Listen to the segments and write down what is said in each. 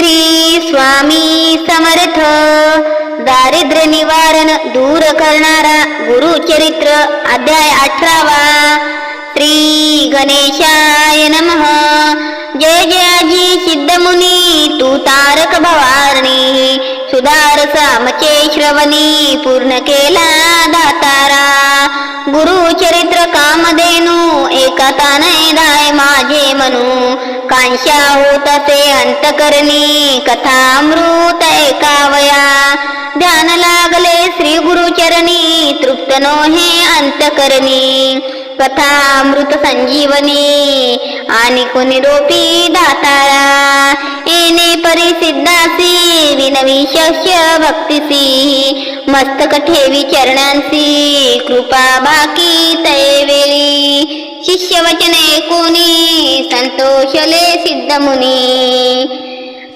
श्री स्वामी समर्थ. दारिद्र्य निवारण दूर करणारा गुरुचरित्र अध्याय 18वा. श्री गणेशाय नमः. जय जयाजी सिद्धमुनी तू तारक भवारणी, सुधार सामचे श्रवणी पूर्ण केला दातारा. गुरुचरित्र कामधेनू एका ताने दाय माझे मनू, कांशा होत असे अंतकरणी कथामृत ऐकावया. ध्यान लागले श्री गुरुचरणी तृप्त नो हे अंतकरणी. कथामृत संजीवनी आणि निरोपी दातारा, येणे परिसिद्धासी विनवी शक्य भक्तीसी. मस्तक ठेवी चरणांसी कृपा बाकी तैवेळी. शिष्य वचन ऐकूनी संतोषले सिद्धमुनी,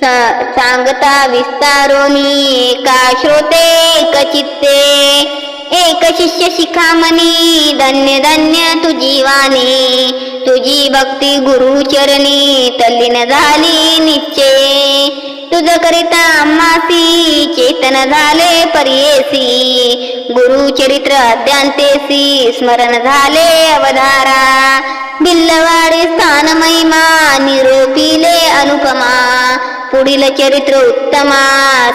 सांगता विस्तारोनी का श्रोते एक चित्ते. एक शिष्य शिखामणी धन्य धन्य तुझी वाणी, तुझी भक्ती गुरुचरणी तल्लीन झाली निश्चय. तुझ करिता आम्हासी चेतन झाले परियेसी, गुरुचरित्र अद्यांतेसी स्मरण झाले अवधारा. बिल्लवाडी स्थान महिमा निरोपिले अनुपमा, पुढील चरित्र उत्तमा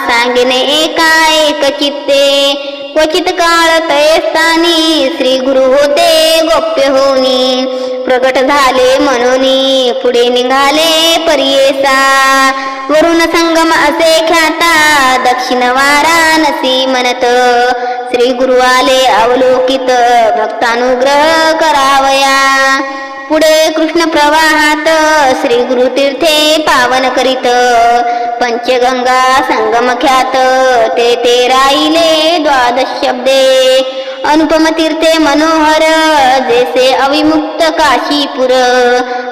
सांगणे एका एक चित्ते. क्वचित काळ तये स्थानी श्री गुरु होते गोप्य होनी, प्रगट झाले मनोनी पुढे निघाले परियेसा. वरुण संगम असे ख्याता दक्षिण वाराणसी म्हणत, श्री गुरु आले अवलोकित भक्तानुग्रह करावया. पुढे कृष्ण प्रवाहात श्री गुरु तीर्थे पावन करीत, पंचगंगा संगम ख्यात ते राहिले द्वादश शब्दे. अनुपम तीर्थे मनोहर जैसे अविमुक्त काशीपुर,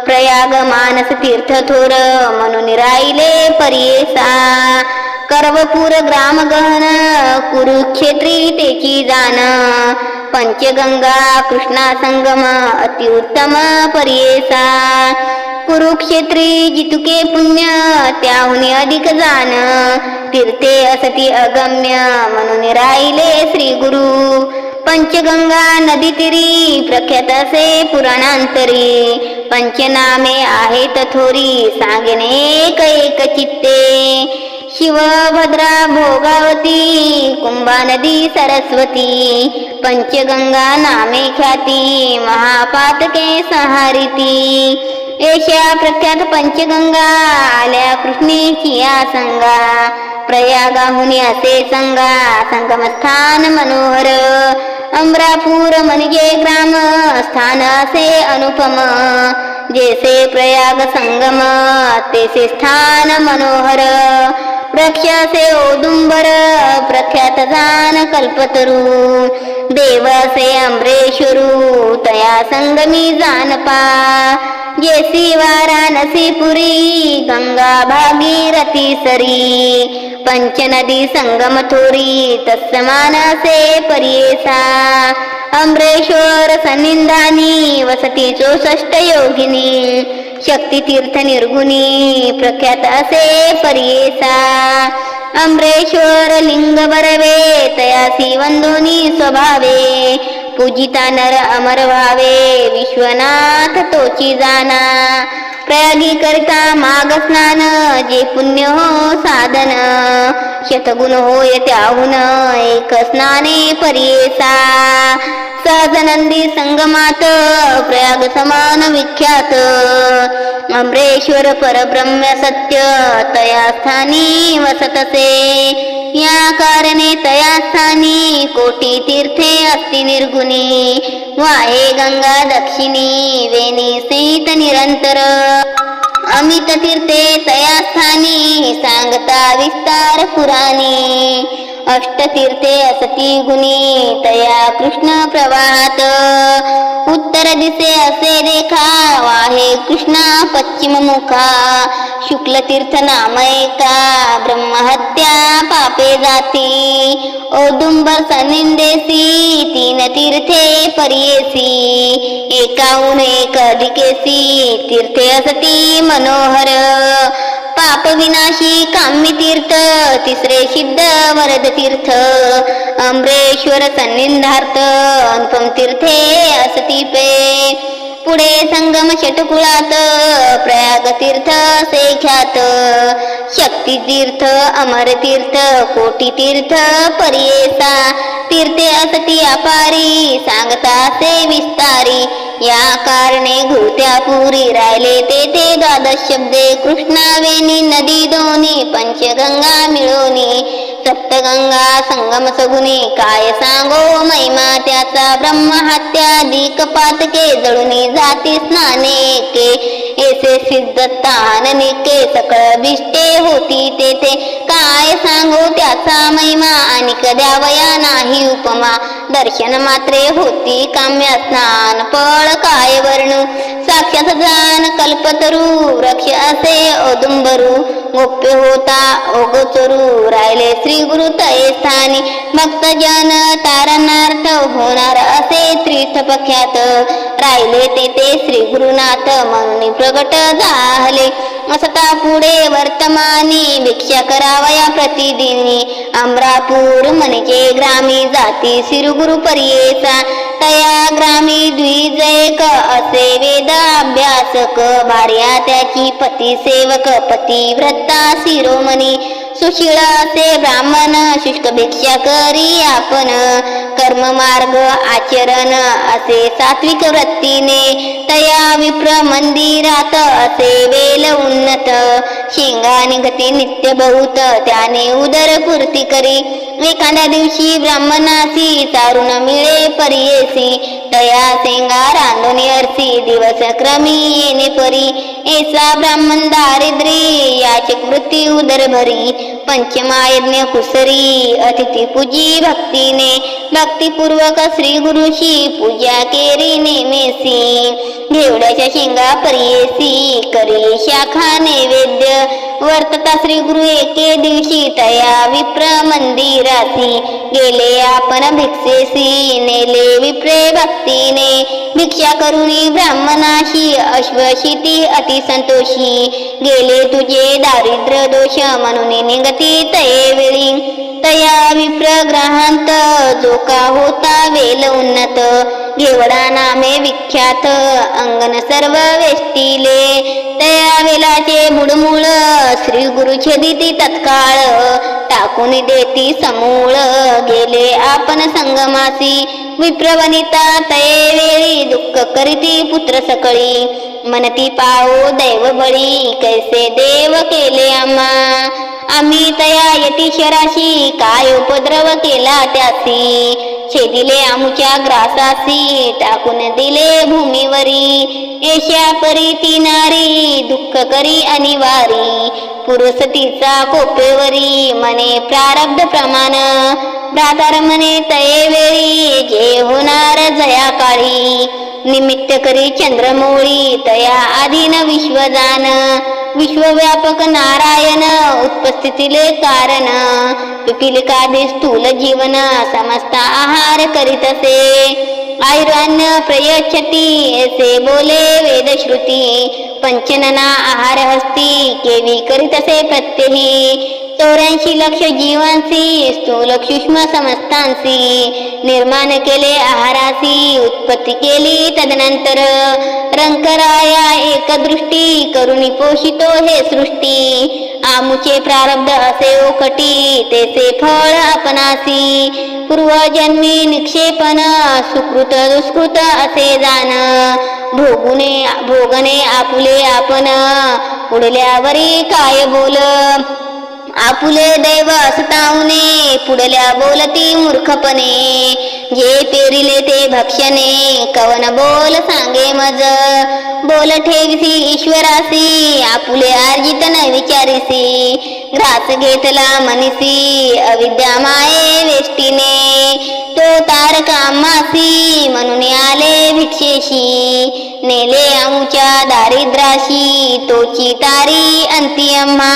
प्रयाग मानस तीर्थ थोर म्हणून राहिले परियेसा. करवपूर ग्राम गहन कुरुक्षेत्री तेची जाण, पंचगंगा कृष्णा संगम अतिउत्तम परियेसा. कुरुक्षेत्री जितुके पुण्य त्याहून अधिक जाण, तीर्थे असती अगम्य म्हणून राहिले श्री गुरु. पंचगंगा नदी तीरी प्रख्यात असे पुराणांतरी, पंचनामे आहेत थोरी सांगणे एक एक चित्ते. शिवभद्रा भोगावती कुंभा नदी सरस्वती, पंचगंगा नामे ख्याती महापातके संहारिती. एशा प्रख्यात पंचगंगा आल्या कृष्णेची या संगा, प्रयागाहुनी असे संगा संगमस्थान मनोहर. अमरापूर म्हणजे ग्राम स्थान असे अनुपम, जैसे प्रयाग संगम तेसे स्थान मनोहर. वृक्षासे औदुंबर प्रख्यात जान कल्पतरू, देवासे अमरेश्वरू तया संगमी जानपा. जैसी वाराणसी पुरी गंगा भागीरथी सरी, पंचनदी संगम थोरी तत्समानसे परियेसा. अमरेश्वर सनिंदानी वसती 64 योगिनी, शक्ती तीर्थ निर्गुणी प्रख्यात असे परियेसा. अमरेश्वर लिंग बरवे तयासी वंदोनी स्वभावे, पूजिता नर अमर व्हावे विश्वनाथ तोची जाना. प्रयागी करता माग स्नान जे पुण्य हो साधन, शतगुण होय त्याहून एक स्नाने परियेसा. सहजनंदी संगमात प्रयाग समान विख्यात, अमरेश्वर परब्रह्म सत्य तया स्थानी वसतसे. या कारणे तया स्थानी कोटी तीर्थे अस्ति निर्गुणी, वाहे गंगा दक्षिणी वेणी सहित निरंतर. अमित तीर्थे तया स्थानी सांगता विस्तार पुराणी, अष्टतीर्थे असती गुणी तया कृष्ण प्रवाहात. उत्तर दिसे असे देखा वाहे कृष्णा पश्चिम मुखा, शुक्ल तीर्थ नाम एका ब्रह्महत्या पापे जाती. औदुंबर सनिंदेसी तीन तीर्थे परियेसी, एकाहून एक अधिकेसी तीर्थे असती मनोहर. पाप विनाशी काम्य तीर्थ तिसरे सिद्ध वरद तीर्थ अमरेश्वर सन्निधार्थ अनुपम तीर्थे असती पे पुढे संगम षटकुळात प्रयाग तीर्थ से ख्यात शक्ती तीर्थ अमर तीर्थ कोटी तीर्थ पर्येसा तीर्थे असती अपारी सांगता से विस्तारी या कारणे घुरत्या पुरी राहिले तेथे द्वादश शब्दे कृष्णावेणी नदी दोन्ही पंचगंगा मिळोनी सप्तगंगा संगम सगुनी काय सांगो महिमा त्याचा ब्रह्महत्याधिक पातके जळुनी जाती स्नाने के ऐसे सिद्धतान निके सकळ बिष्टे होती तेथे काय सांगो त्याचा महिमा आणि द्यावया नाही उपमा दर्शन मात्रे होती काम्य स्नान पळ काय वर्णू साक्षात जान कल्पतरू वृक्ष असे औदुंबरू गोप्य होता ओगचरू राहिले श्री गुरु तये स्थानी भक्तजन तारणार्थ होणार असे तीर्थ पख्यात राहिले तेथे श्री गुरुनाथ म्हणून प्रगट झाले असता पुढे वर्तमानी भिक्षा करावया प्रतिदिनी अमरापूर म्हणजे ग्रामी जाती श्रीगुरु पर्येसा तया ग्रामी द्विजयक असे वेद अभ्यासक भार्या त्याची पती सेवक पतिव्रता शिरोमणी सुशील असे ब्राह्मण शुष्क भिक्षा करी आपण कर्म मार्ग आचरण असे सात्विक वृत्तीने तया विप्र मंदिरात असे वेल उन्नत शेंगा निघती नित्य बहुत त्याने उदरपूर्ती करी एखाद्या दिवशी ब्राह्मणासी चारून मिळे पर्येसी तया शेंगा रांधुनी अर्सी दिवस क्रमी येणे परी ऐसा ब्राह्मण दारिद्री याचक वृत्ती उदर भरी पंचमायज्ञ कुसरी अतिथी पूजी भक्तीने भक्तिपूर्वक श्री गुरुशी पूजा केरी नेमेसी घेवड्याच्या शेंगा पर्येसी करी शाखा नैवेद्य वर्तता श्री गुरु एके दिवशी तया विप्र मंदिरासी गेले आपण भिक्षेसी नेले विप्रे भक्तीने भिक्षा करुणी ब्राह्मणाशी अश्वशिती अति संतोषी गेले तुझे दारिद्र्य दोष म्हणून निगती तये वेळी तया विप्रग्रहांत जो का होता वेल उन्नत घेवडा नामे विख्यात अंगण सर्व वेष्टिले तया वेलाचे बुडमूळ श्री गुरु छेदिती तत्काळ टाकून देती समूळ गेले आपण संगमासी विप्रवनिता तये वेळी दुःख करीती पुत्र सकळी मनती पाओ दैव बळी कैसे देव केले आम्ही तया यती शराशी काय उपद्रव केला त्यासी छेदिले आमुच्या ग्रासासी टाकून दिले भूमीवरी एशा परी ती नारी दुःख करी अनिवारी पुरुष तिचा कोपेवरी मने प्रारब्ध प्रमाण भ्रातर मने तये वेळी जे होणार जया काळी निमित्त करी चंद्रमौळी तया आधीन विश्वजान विश्वव्यापक नारायण उत्पस्थितीले कारण पिपिलिकादि स्थूल जीवन समस्त आहार करीतसे आयुरान्न प्रयच्छती ऐसे बोले वेदश्रुती पंचनना आहार हस्ती केवी करीतसे प्रत्यही 84 लक्ष जीवांसी स्थूल सूक्ष्म समस्तांसी निर्माण केले आहारासी उत्पत्ती केली तदनंतर रंकराया एकदृष्टी करुणी पोषितो हे सृष्टी आमुचे प्रारब्ध असे ओकटी तेचे फळ आपणासी पूर्वजन्मी निक्षेपण सुकृत दुष्कृत असे जाण भोगणे आपुले आपण पुढल्यावरी काय बोल आपुले दैव असताऊने पुढल्या बोलती मूर्खपणे जे पेरिले ते भक्षणे कवन बोल सांगे मज बोल ठेविसी ईश्वरासी आपुले अर्जित न विचारिसी घ्रास घेतला मनिसी अविद्या माये वेष्टीने तो तारकामासी म्हणून आले भिक्षेशी नेले आमुच्या दारिद्राशी तोची तारी अंतियम्हा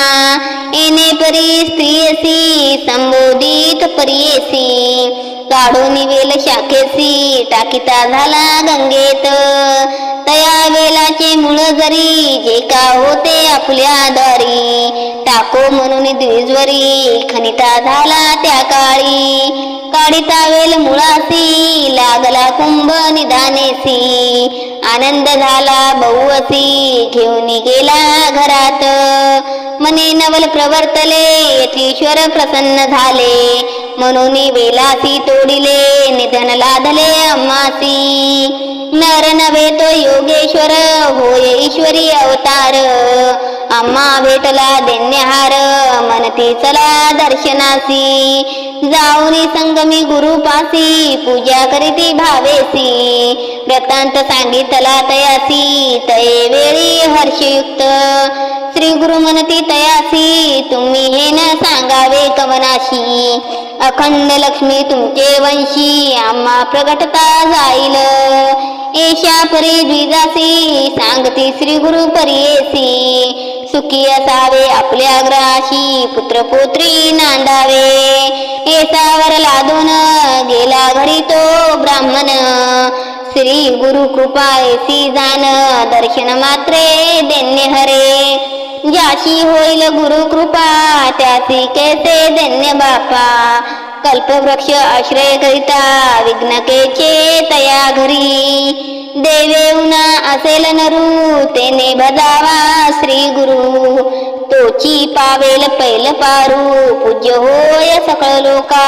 येणे परी स्त्रियसी संबोधित परियेसी काढून वेल शाखेसी टाकिता झाला गंगेत तया वेलाचे मूळ जरी जे का होते आपल्या दारी टाको म्हणून द्विजवरी खनिता झाला त्या काळी काढिता वेल मुळासी लागला कुंभ निधानेसी आनंद झाला बहुअसी घेऊन गेला घरात मने नवल प्रवर्तले यतीश्वर प्रसन्न झाले म्हणून वेलासी तोडिले निधन लादले अम्मासी नर नव्हे तो योगेश्वर होय ईश्वरी अवतार अम्मा भेटला दैन्यहार मनती चला दर्शनासी जाऊनी संगमी गुरुपासी पूजा करीती भावेसी व्रतांत सांगितला तयासी तये वेळी हर्षयुक्त श्री गुरु म्हणती तयासी तुम्ही हे न सांगावे कवनाशी अखंड लक्ष्मी तुमचे वंशी आम्हा प्रगटता जाईल एशा परी द्विजासी सांगती श्री गुरु परियेसी सुखी असावे आपल्या ग्राशी पुत्र पुत्री नांदावे एसावर लादून गेला घरी तो ब्राह्मण श्री गुरु कृपा ऐसी जाण दर्शन मात्रे दैन्य हरे ज्याशी होईल गुरु कृपा त्याची कैसे दैन्य बापा कल्पवृक्ष आश्रय करिता विघ्नकेचे तया घरी देवेउना असेल नरू तेने भजावा श्री गुरु तोची पावेल पैल पारू पूज्य होय सकळ लोका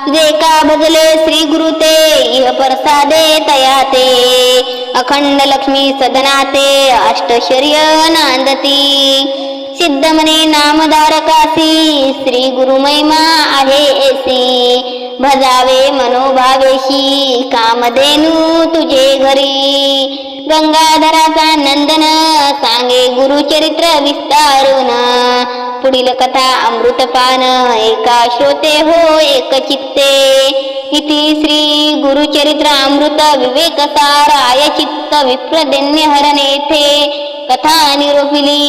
जे का भजले श्री गुरु ते इह प्रसादे तया ते अखंड लक्ष्मी सदनाते अष्टशर्य नांदती सिद्ध मने नामधारकासी श्री गुरु महिमा आहे ऐसी भजावे मनोभावेशी कामधेनू तुझे घरी गंगाधराचा नंदन सांगे गुरुचरित्र विस्तारून पुढील कथा अमृतपान एका श्रोते हो एक चित्ते इति श्री गुरुचरित्र अमृत विवेकसार आय चित्त विप्रदैन्य हरण येथे कथा निरोपिली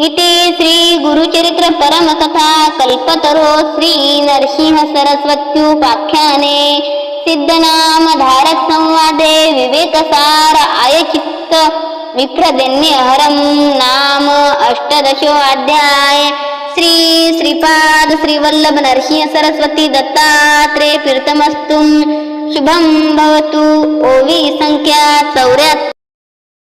इति श्री गुरुचरित्र परम कथा कल्पतरो श्री नरसिंह सरस्वत्युपाख्याने सिद्धनाम धारक संवादे विवेकसार आय चित्त विप्रदैन्य हरम नाम अष्टदशो अध्याय श्री श्रीपाद श्री वल्लभ नरसिंह सरस्वती दत्तात्रेय तीर्थमस्तुं शुभं भवतु ओवी संख्या 74